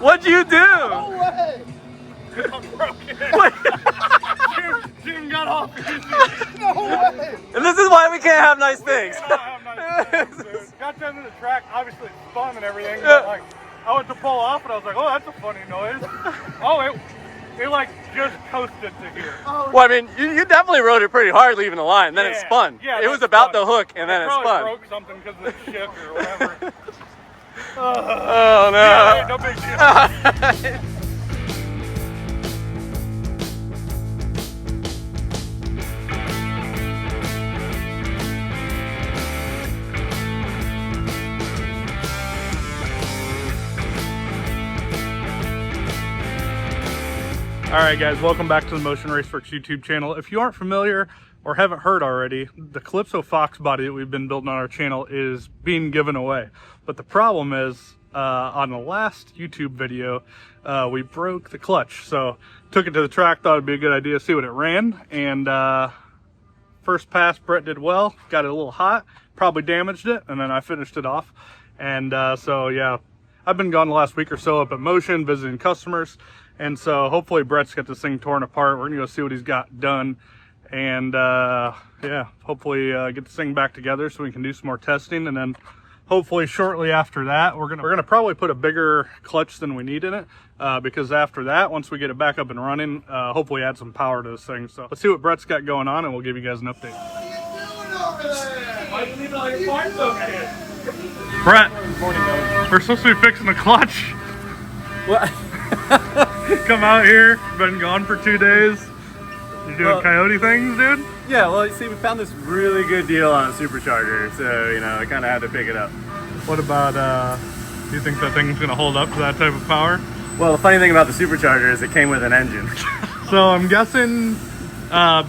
What'd you do? No way! I'm broken. Jim got off easy. No way! And this is why we can't have nice things. Have nice things, dude. Got down to the track, obviously it's fun and everything, but like, I went to pull off and I was like, oh, that's a funny noise. Oh, it like just coasted to here. Well, I mean, you definitely rode it pretty hard leaving the line, then it spun. Yeah, it was about the hook, and then it spun. Broke something because of the ship or whatever. Oh no. Yeah, no big deal. Alright guys, welcome back to the Motion Raceworks YouTube channel. If you aren't familiar or haven't heard already, the Calypso Fox body that we've been building on our channel is being given away. But the problem is, on the last YouTube video, we broke the clutch. So took it to the track, thought it'd be a good idea to see what it ran. And first pass, Brett did well, got it a little hot, probably damaged it, and then I finished it off. And so yeah, I've been gone the last week or so up at Motion, visiting customers. And so hopefully Brett's got this thing torn apart. We're gonna go see what he's got done. And yeah, hopefully get this thing back together so we can do some more testing. And then hopefully shortly after that, we're gonna probably put a bigger clutch than we need in it. Because after that, once we get it back up and running, hopefully add some power to this thing. So let's see what Brett's got going on and we'll give you guys an update. What are you doing over there? Why you leaving all your parts over here? Brett, we're supposed to be fixing the clutch. What? Come out here, been gone for 2 days. You doing coyote things, dude? Yeah, well, you see, we found this really good deal on a supercharger, so, you know, I kind of had to pick it up. What about, do you think that thing's going to hold up to that type of power? Well, the funny thing about the supercharger is it came with an engine. So I'm guessing,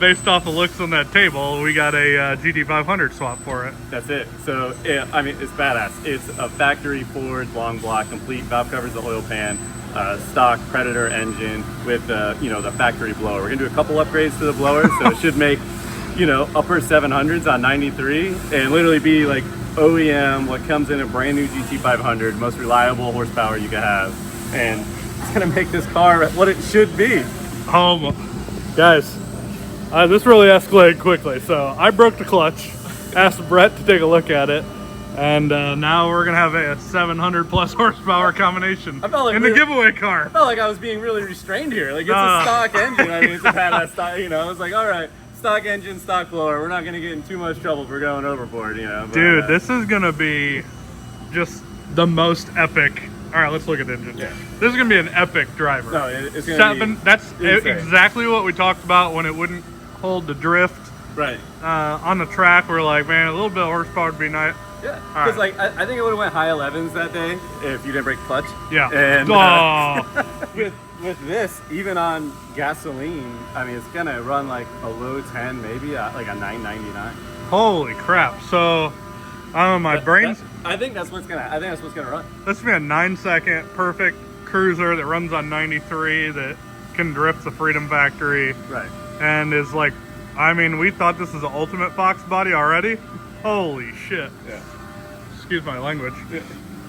based off the looks on that table, we got a GT500 swap for it. That's it. So, yeah, I mean, it's badass. It's a factory Ford long block, complete valve covers, the oil pan. Stock Predator engine with you know, the factory blower. We're gonna do a couple upgrades to the blower, so it should make, you know, upper 700s on 93 and literally be like OEM, what comes in a brand new GT500, most reliable horsepower you can have, and it's gonna make this car what it should be. Guys, this really escalated quickly. So I broke the clutch, asked Brett to take a look at it. And now we're gonna have a 700 plus horsepower combination in the giveaway car. I felt like I was being really restrained here. Like, it's a stock engine. I mean, it's a badass stock, you know. I was like, all right, stock engine, stock blower. We're not gonna get in too much trouble for going overboard, you know. But, dude, this is gonna be just the most epic. All right, let's look at the engine. Yeah. This is gonna be an epic driver. No, it's gonna be That's insane. exactly what we talked about when it wouldn't hold the drift. Right. On the track, we're like, man, a little bit of horsepower would be nice. Yeah, because like I think it would have went high 11s that day if you didn't break the clutch. Yeah. And with this, even on gasoline, I mean, it's gonna run like a low 10, maybe like a 999. Holy crap! So, I don't know, my brain's. I think that's what's gonna run. This is a 9-second perfect cruiser that runs on 93 that can drift the Freedom Factory. Right. And is like, I mean, we thought this is the ultimate Fox body already. Holy shit. Yeah. Excuse my language. I'm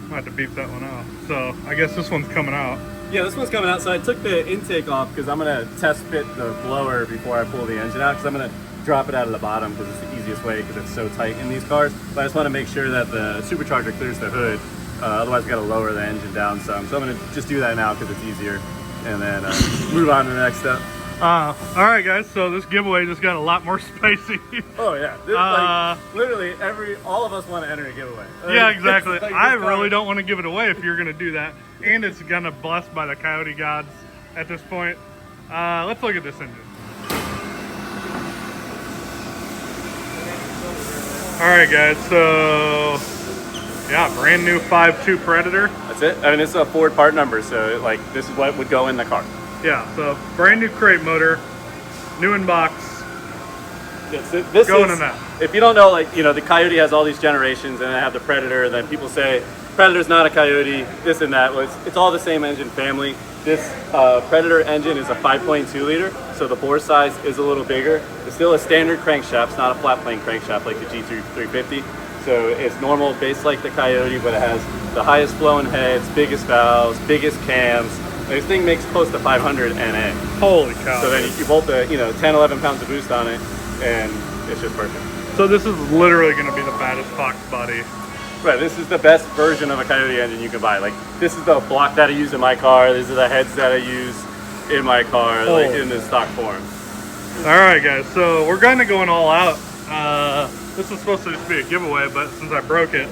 gonna have to beep that one out. So I guess this one's coming out. Yeah, this one's coming out. So I took the intake off because I'm gonna test fit the blower before I pull the engine out, because I'm gonna drop it out of the bottom because it's the easiest way because it's so tight in these cars. But I just want to make sure that the supercharger clears the hood. Otherwise, we gotta lower the engine down some. So I'm gonna just do that now because it's easier, and then move on to the next step. All right, guys. So this giveaway just got a lot more spicy. Oh yeah, this, like, literally all of us want to enter a giveaway. Yeah, exactly. Like, I really don't want to give it away if you're gonna do that, and it's gonna blessed by the coyote gods at this point. Let's look at this engine. All right, guys. So yeah, brand new 5.2 Predator. That's it. I mean, this is a Ford part number, so like this is what would go in the car. Yeah, so brand new crate motor, new in box. Yes, this going is, in that. If you don't know, like, you know, the Coyote has all these generations, and I have the Predator, and then people say Predator's not a Coyote, this and that. Well, it's all the same engine family. This Predator engine is a 5.2 liter, so the bore size is a little bigger. It's still a standard crankshaft, it's not a flat plane crankshaft like the G350. So it's normal base like the Coyote, but it has the highest flowing heads, biggest valves, biggest cams. This thing makes close to 500 NA. Holy cow. So then you bolt the 10, 11 pounds of boost on it, and it's just perfect. So this is literally going to be the baddest Fox body. Right, this is the best version of a Coyote engine you can buy. Like, this is the block that I use in my car. These are the heads that I use in my car, like in the stock form. All right, guys. So we're kind of going all out. This was supposed to just be a giveaway, but since I broke it,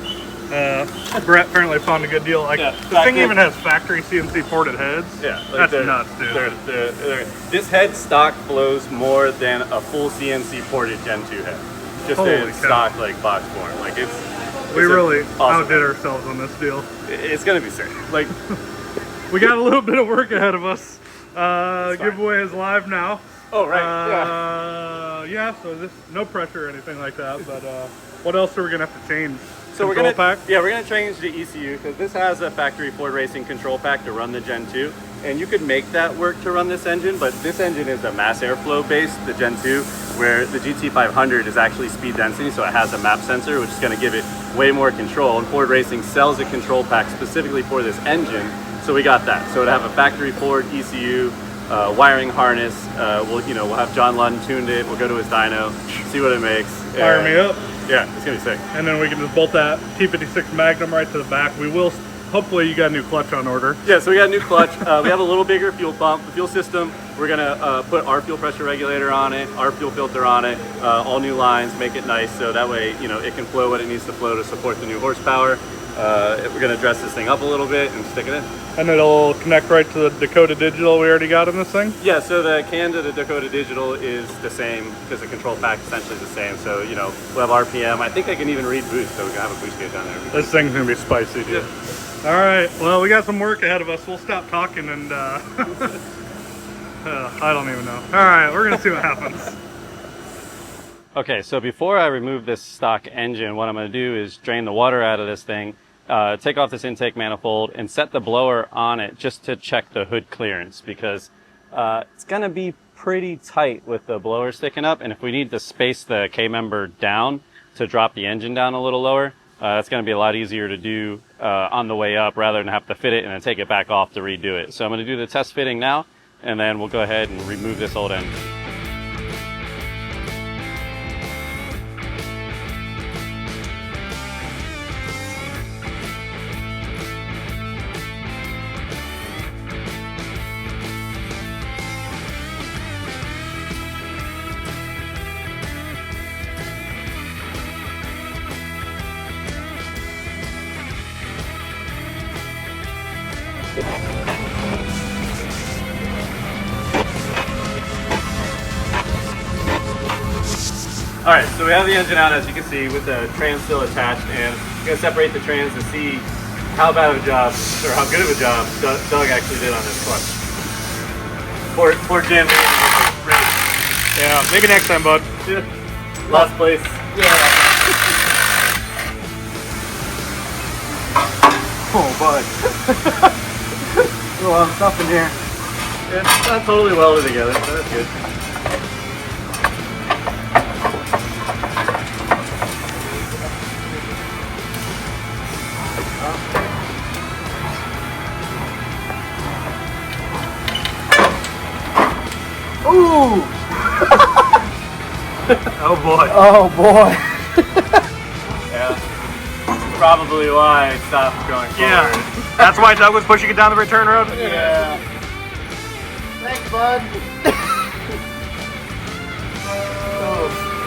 Brett apparently found a good deal. Like, yeah, the thing even has factory CNC ported heads. Yeah, like that's nuts, dude. This head stock flows more than a full CNC ported Gen 2 head. Just in stock, like, box form. Like, we really awesome outdid ourselves on this deal. It's gonna be sick. Like, we got a little bit of work ahead of us. Giveaway is live now. Oh, right. Yeah. So this no pressure or anything like that. But what else are we gonna have to change? So control we're pack? gonna change the ECU because this has a factory Ford Racing control pack to run the Gen 2, and you could make that work to run this engine. But this engine is a mass airflow based, the Gen 2, where the GT500 is actually speed density, so it has a map sensor, which is going to give it way more control. And Ford Racing sells a control pack specifically for this engine, so we got that. So to have a factory Ford ECU. Wiring harness. We'll have John Lund tuned it. We'll go to his dyno, see what it makes. Fire me up. Yeah, it's gonna be sick. And then we can just bolt that T56 Magnum right to the back. We will. Hopefully, you got a new clutch on order. Yeah, so we got a new clutch. We have a little bigger fuel pump. The fuel system, we're gonna put our fuel pressure regulator on it, our fuel filter on it, all new lines, make it nice so that way it can flow what it needs to flow to support the new horsepower. We're gonna dress this thing up a little bit and stick it in. And it'll connect right to the Dakota Digital we already got in this thing? Yeah, so the CAN to the Dakota Digital is the same because the control pack is essentially the same. So, we'll have RPM. I think I can even read boost, so we can have a boost gauge on there. This thing's gonna be spicy, dude. Yeah. All right, well, we got some work ahead of us. We'll stop talking and I don't even know. All right, we're gonna see what happens. Okay, so before I remove this stock engine, what I'm gonna do is drain the water out of this thing, take off this intake manifold and set the blower on it just to check the hood clearance because it's going to be pretty tight with the blower sticking up, and if we need to space the K-member down to drop the engine down a little lower, that's going to be a lot easier to do on the way up rather than have to fit it and then take it back off to redo it. So I'm going to do the test fitting now, and then we'll go ahead and remove this old engine. Alright, so we have the engine out as you can see with the trans still attached, and we're going to separate the trans to see how bad of a job, or how good of a job Doug actually did on this clutch. Poor Jim. Yeah, maybe next time, bud. Yeah. Last place. Yeah. Oh, bud. A lot of stuff in here. It's not totally welded together, so that's good. Ooh! Oh boy. Oh boy. Yeah. Probably why it stopped going forward. Yeah. That's why Doug was pushing it down the return road? Yeah. Thanks, bud.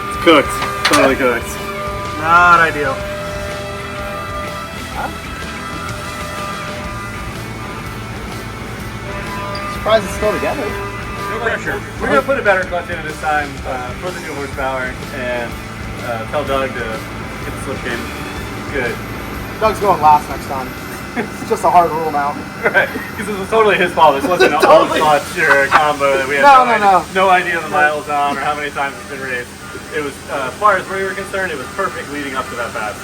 It's cooked. Totally cooked. Not ideal. Surprised it's still together. No pressure. We're going to put a better clutch in it this time for the new horsepower and tell Doug to get the slip in. Good. Doug's going last next time. It's just a hard rule now. Right. Because it was totally his fault. This wasn't an Totally. old clutch or a combo that we had no idea the miles on or how many times it's been raced. It was, as far as we were concerned, it was perfect leading up to that pass.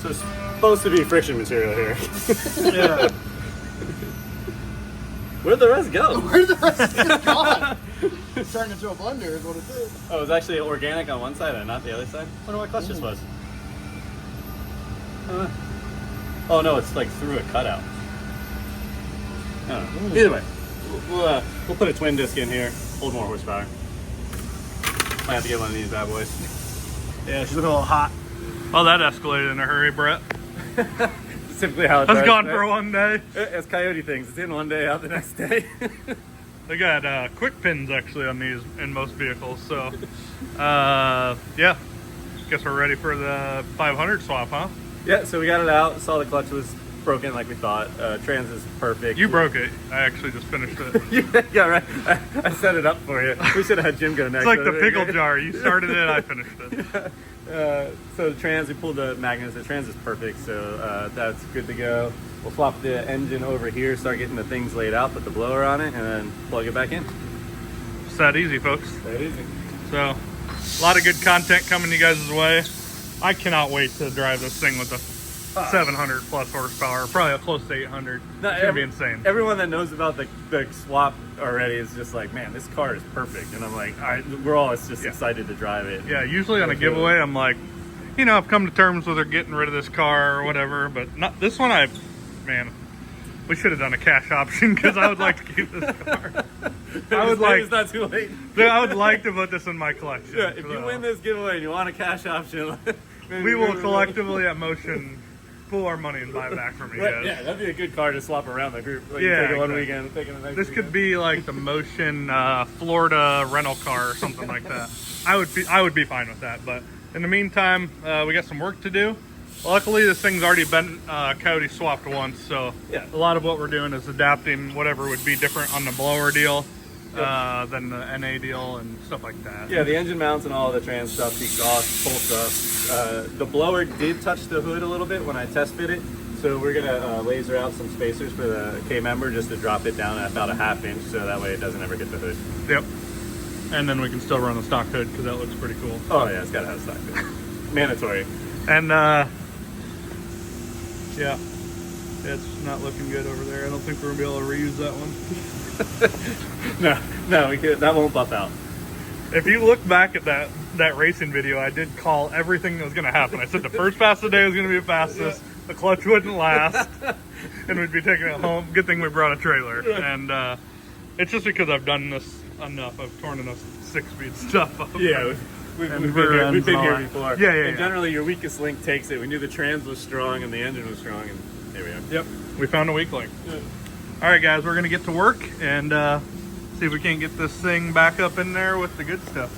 So it's supposed to be friction material here. Yeah. Where'd the rest go? Where'd the rest of it gone? It's turning into a blender is what it did. Oh, it was actually organic on one side and not the other side? I wonder what clutch this was. Oh no, it's like through a cutout. I don't know. Either way, we'll put a twin disc in here, hold more horsepower. Might have to get one of these bad boys. Yeah, she's looking a little hot. Well, that escalated in a hurry, Brett. It's typically how it That's does. gone for one day. It's coyote things. It's in one day, out the next day. They got quick pins actually on these in most vehicles, so yeah. Guess we're ready for the 500 swap, huh? Yeah, so we got it out. Saw the clutch was broken like we thought. Trans is perfect. You broke it. I actually just finished it. Yeah, right. I set it up for you. We should have had Jim go next. It's like the pickle jar. You started it, I finished it. So the trans, we pulled the magnets. The trans is perfect, so that's good to go. We'll flop the engine over here, start getting the things laid out, put the blower on it, and then plug it back in. It's that easy, folks. That easy. So, a lot of good content coming you guys' way. I cannot wait to drive this thing with the 700 plus horsepower, probably close to 800. No, It's gonna be insane. Everyone that knows about the swap already is just like, man, this car is perfect. And I'm like, we're all just excited to drive it. Yeah, usually on a giveaway, I'm like, you know, I've come to terms with her getting rid of this car or whatever, but not this one. Man, we should have done a cash option because I would like to keep this car. It's not too late. I would like to put this in my collection. Yeah, if you win this giveaway and you want a cash option, we will collectively at Motion pull our money and buy it back from you guys. Yeah, that'd be a good car to swap around the group. Like Yeah, you take it one exactly. weekend, take it the next This weekend. could be like the Motion Florida rental car or something like that. I would be fine with that. But in the meantime, we got some work to do. Luckily, this thing's already been coyote swapped once, so Yeah. a lot of what we're doing is adapting whatever would be different on the blower deal than the NA deal and stuff like that. Yeah, the engine mounts and all the trans stuff, the exhaust, pull stuff. The blower did touch the hood a little bit when I test fit it, so we're gonna laser out some spacers for the K-member just to drop it down at about a 1/2 inch, so that way it doesn't ever hit the hood. Yep. And then we can still run the stock hood because that looks pretty cool. Oh yeah, it's gotta have stock hood. Mandatory. And yeah, it's not looking good over there. I don't think we're gonna be able to reuse that one. No, we could, that won't buff out. If you look back at that racing video, I did call everything that was going to happen. I said the first pass of the day was going to be the fastest, the clutch wouldn't last, and we'd be taking it home. Good thing we brought a trailer. And it's just because I've done this enough. I've torn enough 6-speed stuff up. Yeah, we've And been rear here, ends we've been and here all that. before. Yeah, yeah, And yeah. generally, your weakest link takes it. We knew the trans was strong and the engine was strong, and here we are. Yep, we found a weak link. All right, guys, we're going to get to work and see if we can't get this thing back up in there with the good stuff.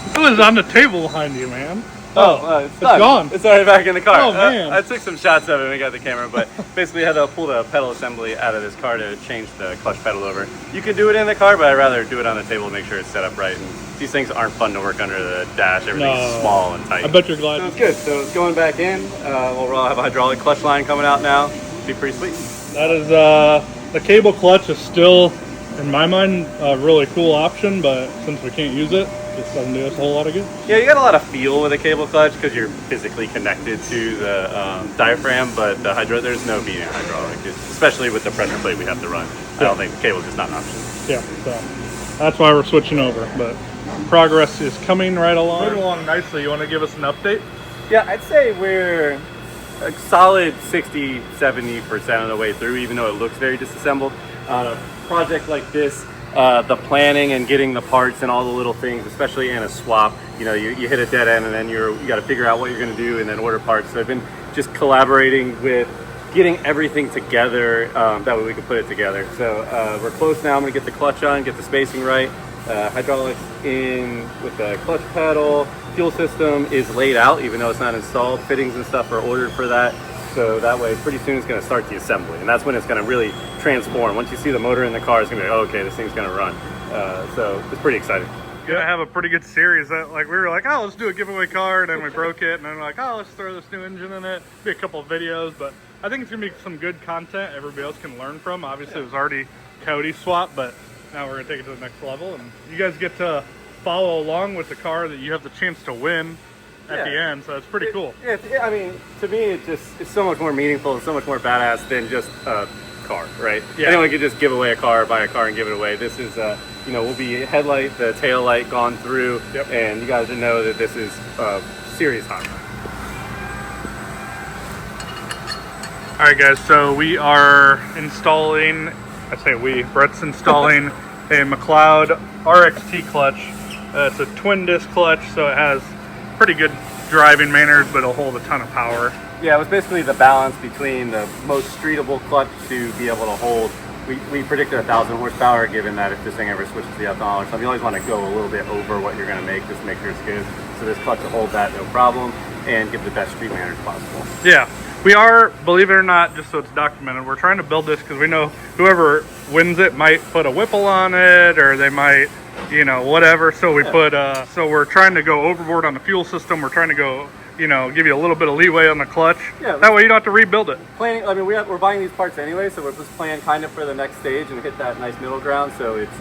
It was on the table behind you, man. It's done. gone. It's already back in the car. Oh, man. I took some shots of it when we got the camera, but basically had to pull the pedal assembly out of this car to change the clutch pedal over. You can do it in the car, but I'd rather do it on the table to make sure it's set up right. And these things aren't fun to work under the dash. Everything's No. small and tight. I bet you're glad. So it's good. So it's going back in. We'll have a hydraulic clutch line coming out now. Be pretty sweet. That is, the cable clutch is still, in my mind, a really cool option, but since we can't use it, it doesn't do us a whole lot of good. Yeah, you got a lot of feel with a cable clutch because you're physically connected to the diaphragm, but there's no beating hydraulic, especially with the pressure plate we have to run. I don't think the cable's just not an option. Yeah, so that's why we're switching over. But progress is coming right along. Moving along nicely. You want to give us an update? Yeah, I'd say we're a solid 60-70% of the way through, even though it looks very disassembled. On a project like this, the planning and getting the parts and all the little things, especially in a swap, you hit a dead end and then you got to figure out what you're going to do and then order parts. So I've been just collaborating with getting everything together, that way we can put it together. So we're close now. I'm going to get the clutch on, get the spacing right. Hydraulics in with the clutch pedal. Fuel system is laid out, even though it's not installed. Fittings and stuff are ordered for that. So that way, pretty soon it's going to start the assembly. And that's when it's going to really transform. Once you see the motor in the car, it's going to be like, oh, okay, this thing's going to run. So it's pretty exciting. Gonna have a pretty good series. That like we were like, oh, let's do a giveaway car, and then we broke it, and then we're like, oh, let's throw this new engine in it. Be a couple of videos, but I think it's gonna be some good content everybody else can learn from. Obviously, it was already Cody swap, but now we're gonna take it to the next level, and you guys get to follow along with the car that you have the chance to win at the end. So it's pretty cool. I mean, to me, it's so much more meaningful and so much more badass than just a car, right? Yeah. Anyone could just give away a car, buy a car, and give it away. This is will be headlight, the tail light gone through, and you guys know that this is serious hot. All right, guys, so we are installing, Brett's installing a McLeod RXT clutch. It's a twin disc clutch, so it has pretty good driving manners, but it'll hold a ton of power. Yeah, it was basically the balance between the most streetable clutch to be able to hold. We predicted 1,000 horsepower, given that if this thing ever switches to ethanol or something, you always want to go a little bit over what you're going to make just to make sure it's good. So this clutch will hold that no problem and give the best street manners possible. Yeah, we are, believe it or not, just so it's documented, we're trying to build this because we know whoever wins it might put a Whipple on it, or they might, whatever. So we so we're trying to go overboard on the fuel system. We're trying to go, give you a little bit of leeway on the clutch. Yeah, that way you don't have to rebuild it. Planning, I mean, we're buying these parts anyway, so we're just planning kind of for the next stage and hit that nice middle ground. So it's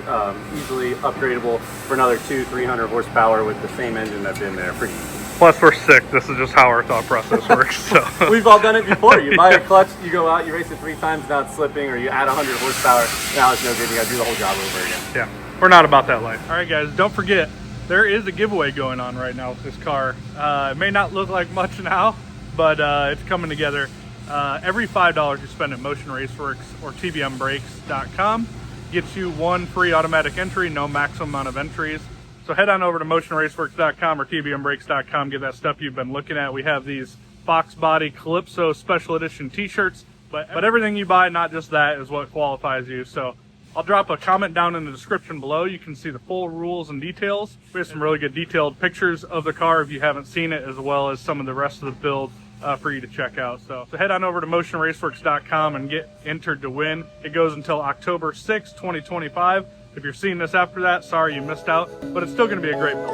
easily upgradable for another 200-300 horsepower with the same engine that's in there. Pretty easy. Plus, we're sick. This is just how our thought process works. So we've all done it before. You buy a clutch, you go out, you race it 3 times, now it's slipping, or you add 100 horsepower, now it's no good. You got to do the whole job over again. Yeah, we're not about that life. All right, guys, don't forget, there is a giveaway going on right now with this car. It may not look like much now, but it's coming together. Every $5 you spend at Motion Raceworks or TBMBrakes.com gets you 1 free automatic entry, no maximum amount of entries. So head on over to motionraceworks.com or TBMBrakes.com, get that stuff you've been looking at. We have these Fox Body Calypso Special Edition t-shirts, but everything you buy, not just that, is what qualifies you. So I'll drop a comment down in the description below. You can see the full rules and details. We have some really good detailed pictures of the car if you haven't seen it, as well as some of the rest of the build for you to check out. So head on over to motionraceworks.com and get entered to win. It goes until October 6, 2025. If you're seeing this after that, sorry you missed out, but it's still going to be a great build.